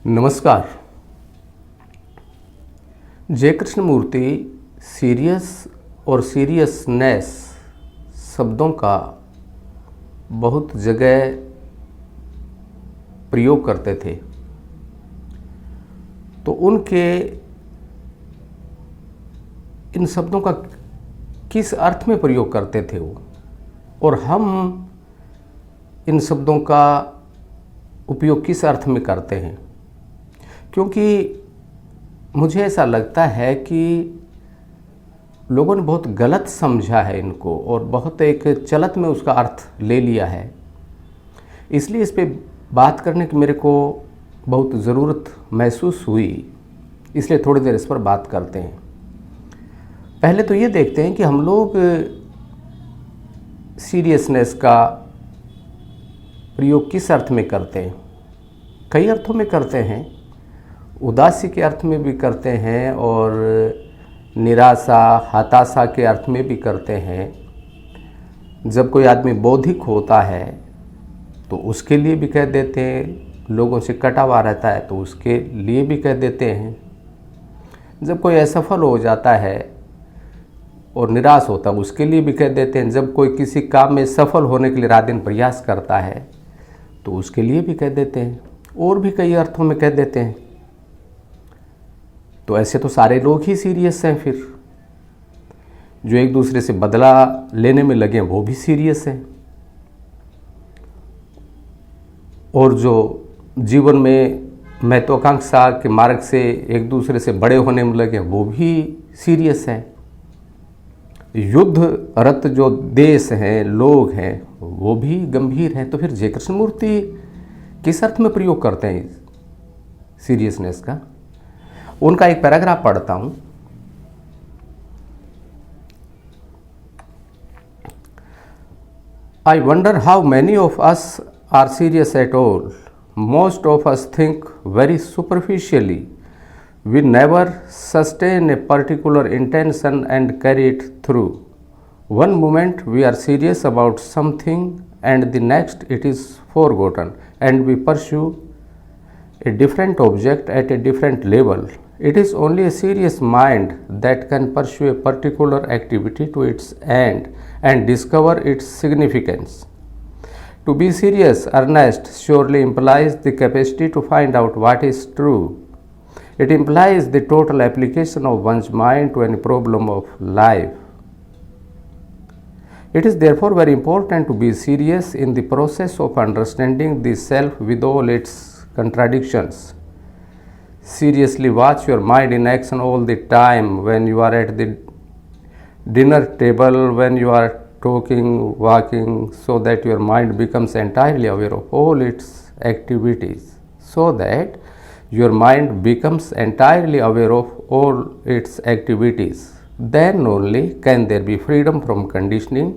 नमस्कार। जय कृष्णमूर्ति सीरियस और सीरियसनेस शब्दों का बहुत जगह प्रयोग करते थे, तो उनके इन शब्दों का किस अर्थ में प्रयोग करते थे वो, और हम इन शब्दों का उपयोग किस अर्थ में करते हैं। क्योंकि मुझे ऐसा लगता है कि लोगों ने बहुत गलत समझा है इनको और बहुत एक चलत में उसका अर्थ ले लिया है। इसलिए इस पे बात करने की मेरे को बहुत ज़रूरत महसूस हुई, इसलिए थोड़ी देर इस पर बात करते हैं। पहले तो ये देखते हैं कि हम लोग सीरियसनेस का प्रयोग किस अर्थ में करते हैं। कई अर्थों में करते हैं, उदासी के अर्थ में भी करते हैं और निराशा हताशा के अर्थ में भी करते हैं। जब कोई आदमी बौद्धिक होता है तो उसके लिए भी कह देते हैं, लोगों से कटा हुआ रहता है तो उसके लिए भी कह देते हैं। जब कोई असफल हो जाता है और निराश होता है उसके लिए भी कह देते हैं। जब कोई किसी काम में सफल होने के लिए रात दिन प्रयास करता है तो उसके लिए भी कह देते हैं, और भी कई अर्थों में कह देते हैं। तो ऐसे तो सारे लोग ही सीरियस हैं। फिर जो एक दूसरे से बदला लेने में लगे वो भी सीरियस हैं, और जो जीवन में महत्वाकांक्षा के मार्ग से एक दूसरे से बड़े होने में लगे वो भी सीरियस हैं। युद्ध रत जो देश हैं, लोग हैं, वो भी गंभीर हैं। तो फिर जय कृष्णमूर्ति किस अर्थ में प्रयोग करते हैं सीरियसनेस का। उनका एक पैराग्राफ पढ़ता हूं। I wonder how many of us are serious at all. Most of us think very superficially. We never sustain a particular intention and carry it through. One moment we are serious about something and the next it is forgotten and we pursue a different object at a different level. It is only a serious mind that can pursue a particular activity to its end and discover its significance. To be serious, earnest, surely implies the capacity to find out what is true. It implies the total application of one's mind to any problem of life. It is therefore very important to be serious in the process of understanding the self with all its contradictions. Seriously watch your mind in action all the time, when you are at the dinner table, when you are talking, walking, so that your mind becomes entirely aware of all its activities. So that your mind becomes entirely aware of all its activities. Then only can there be freedom from conditioning,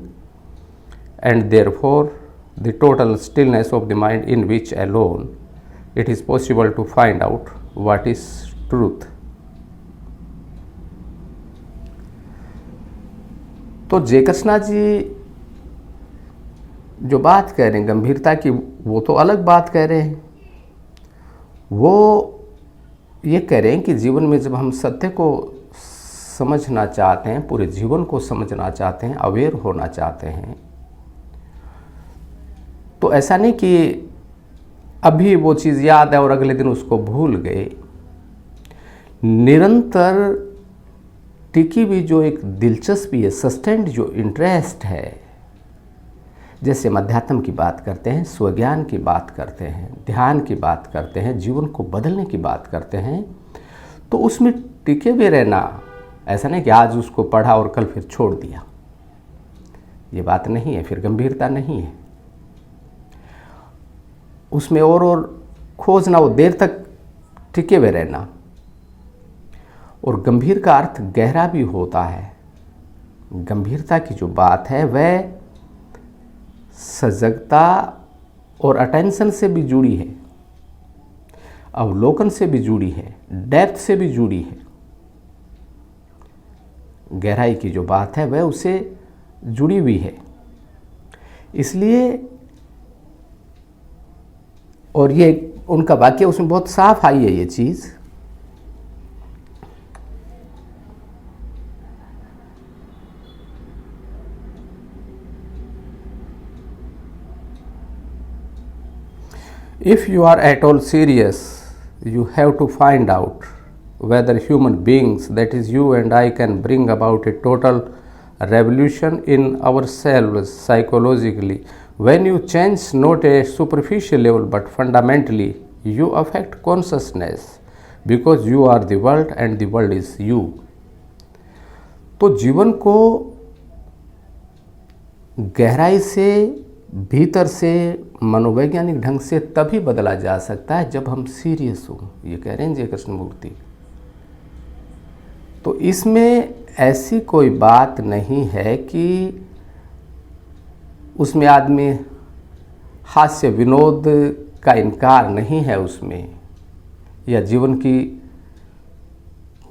and therefore the total stillness of the mind, in which alone it is possible to find out what is truth. तो जय कृष्णा जी जो बात कह रहे हैं गंभीरता की, वो तो अलग बात कह रहे हैं। वो ये कह रहे हैं कि जीवन में जब हम सत्य को समझना चाहते हैं, पूरे जीवन को समझना चाहते हैं, अवेयर होना चाहते हैं, तो ऐसा नहीं कि अभी वो चीज़ याद है और अगले दिन उसको भूल गए। निरंतर टिकी हुई जो एक दिलचस्पी है, सस्टेन्ड जो इंटरेस्ट है, जैसे हम अध्यात्म की बात करते हैं, स्वज्ञान की बात करते हैं, ध्यान की बात करते हैं, जीवन को बदलने की बात करते हैं, तो उसमें टिके हुए रहना, ऐसा नहीं कि आज उसको पढ़ा और कल फिर छोड़ दिया, ये बात नहीं है, फिर गंभीरता नहीं है। उसमें और खोजना, वो देर तक टिके हुए रहना। और गंभीर का अर्थ गहरा भी होता है। गंभीरता की जो बात है वह सजगता और अटेंशन से भी जुड़ी है, अवलोकन से भी जुड़ी है, डेप्थ से भी जुड़ी है। गहराई की जो बात है वह उससे जुड़ी हुई है। इसलिए और ये उनका वाक्य, उसमें बहुत साफ आई है ये चीज़। If you are at all serious, you have to find out whether human beings, that is you and I, can bring about a total revolution in ourselves psychologically. When you change not a superficial level but fundamentally, you affect consciousness because you are the world and the world is you. तो जीवन को गहराई से, भीतर से, मनोवैज्ञानिक ढंग से तभी बदला जा सकता है जब हम सीरियस हों, ये कह रहे हैं जय कृष्णमूर्ति। तो इसमें ऐसी कोई बात नहीं है कि उसमें आदमी हास्य विनोद का इनकार नहीं है उसमें, या जीवन की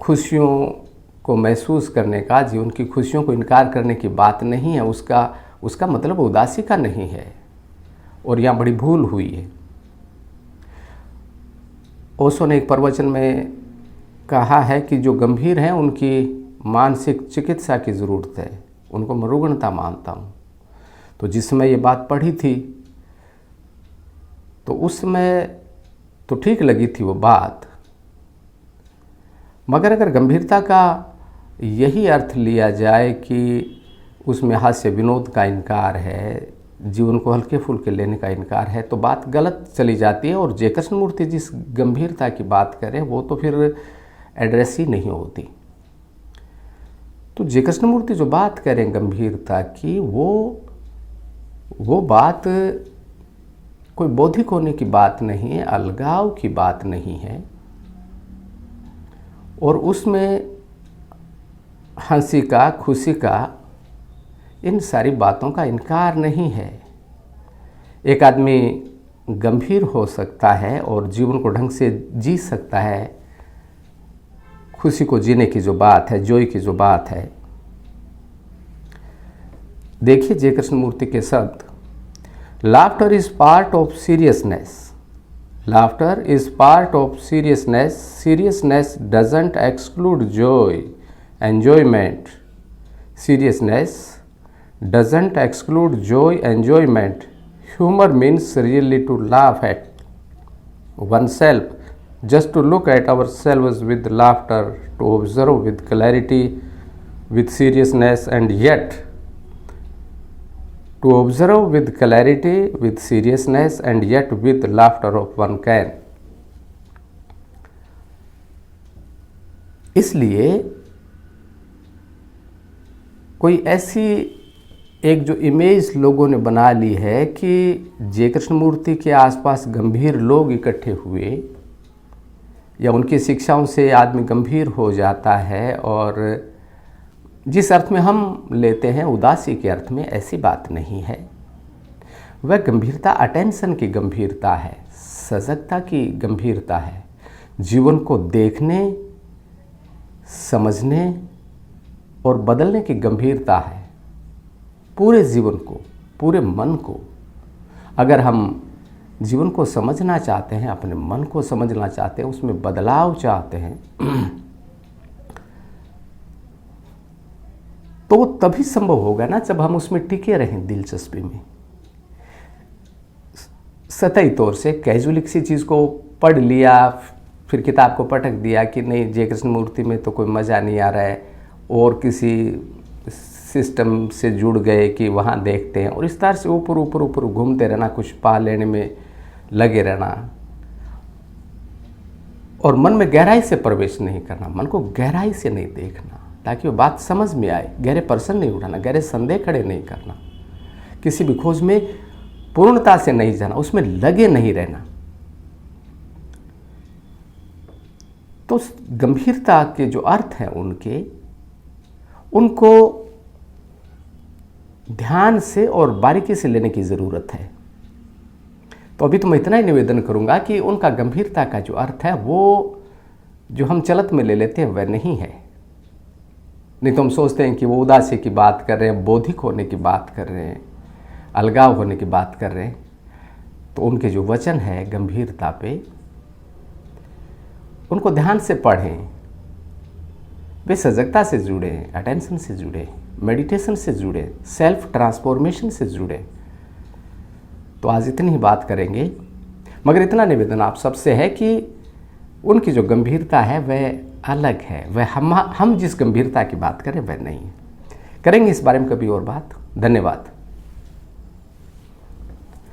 खुशियों को महसूस करने का, जीवन की खुशियों को इनकार करने की बात नहीं है। उसका मतलब उदासी का नहीं है, और यहाँ बड़ी भूल हुई है। ओशो ने एक प्रवचन में कहा है कि जो गंभीर हैं उनकी मानसिक चिकित्सा की ज़रूरत है, उनको मैं रुग्णता मानता हूँ। तो जिस समय ये बात पढ़ी थी तो उस समय तो ठीक लगी थी वो बात, मगर अगर गंभीरता का यही अर्थ लिया जाए कि उसमें हास्य विनोद का इनकार है, जीवन को हल्के फुल्के लेने का इनकार है, तो बात गलत चली जाती है। और जय कृष्णमूर्ति जिस गंभीरता की बात करें वो तो फिर एड्रेस ही नहीं होती। तो जय कृष्णमूर्ति जो बात करें गंभीरता की, वो बात कोई बौद्धिक होने की बात नहीं है, अलगाव की बात नहीं है, और उसमें हंसी का, खुशी का, इन सारी बातों का इनकार नहीं है। एक आदमी गंभीर हो सकता है और जीवन को ढंग से जी सकता है, खुशी को जीने की जो बात है, जॉय की जो बात है। देखिए जय कृष्णमूर्ति के शब्द, laughter is part of seriousness, laughter is part of seriousness, seriousness doesn't exclude Joy, enjoyment, seriousness doesn't exclude joy, enjoyment. Humor means really to laugh at oneself, just to look at ourselves with laughter, to observe with clarity, with seriousness, and yet to observe with clarity, with seriousness, and yet with laughter of one can. इसलिए कोई ऐसी एक जो image लोगों ने बना ली है कि जय कृष्णमूर्ति के आसपास गंभीर लोग इकट्ठे हुए या उनकी शिक्षाओं से आदमी गंभीर हो जाता है, और जिस अर्थ में हम लेते हैं उदासी के अर्थ में, ऐसी बात नहीं है। वह गंभीरता अटेंशन की गंभीरता है, सजगता की गंभीरता है, जीवन को देखने, समझने और बदलने की गंभीरता है। पूरे जीवन को, पूरे मन को, अगर हम जीवन को समझना चाहते हैं, अपने मन को समझना चाहते हैं, उसमें बदलाव चाहते हैं, तो वो तभी संभव होगा ना जब हम उसमें टिके रहें दिलचस्पी में। सतही तौर से कैजुअली किसी चीज़ को पढ़ लिया, फिर किताब को पटक दिया कि नहीं जय कृष्णमूर्ति में तो कोई मज़ा नहीं आ रहा है, और किसी सिस्टम से जुड़ गए कि वहाँ देखते हैं, और इस तरह से ऊपर ऊपर ऊपर घूमते रहना, कुछ पा लेने में लगे रहना, और मन में गहराई से प्रवेश नहीं करना, मन को गहराई से नहीं देखना ताकि वो बात समझ में आए, गहरे प्रश्न नहीं उठाना, गहरे संदेह खड़े नहीं करना, किसी भी खोज में पूर्णता से नहीं जाना, उसमें लगे नहीं रहना। तो गंभीरता के जो अर्थ हैं उनको ध्यान से और बारीकी से लेने की ज़रूरत है। तो अभी तो मैं इतना ही निवेदन करूंगा कि उनका गंभीरता का जो अर्थ है वो जो हम चलत में ले लेते हैं वह नहीं है। नहीं तो हम सोचते हैं कि वो उदासी की बात कर रहे हैं, बौद्धिक होने की बात कर रहे हैं, अलगाव होने की बात कर रहे हैं। तो उनके जो वचन है गंभीरता पे, उनको ध्यान से पढ़ें, वे सजगता से जुड़े, अटेंशन से जुड़े, मेडिटेशन से जुड़े, सेल्फ ट्रांसफॉर्मेशन से जुड़े। तो आज इतनी ही बात करेंगे, मगर इतना निवेदन आप सबसे है कि उनकी जो गंभीरता है वह अलग है, वह हम जिस गंभीरता की बात करें वह नहीं है। करेंगे इस बारे में कभी और बात। धन्यवाद।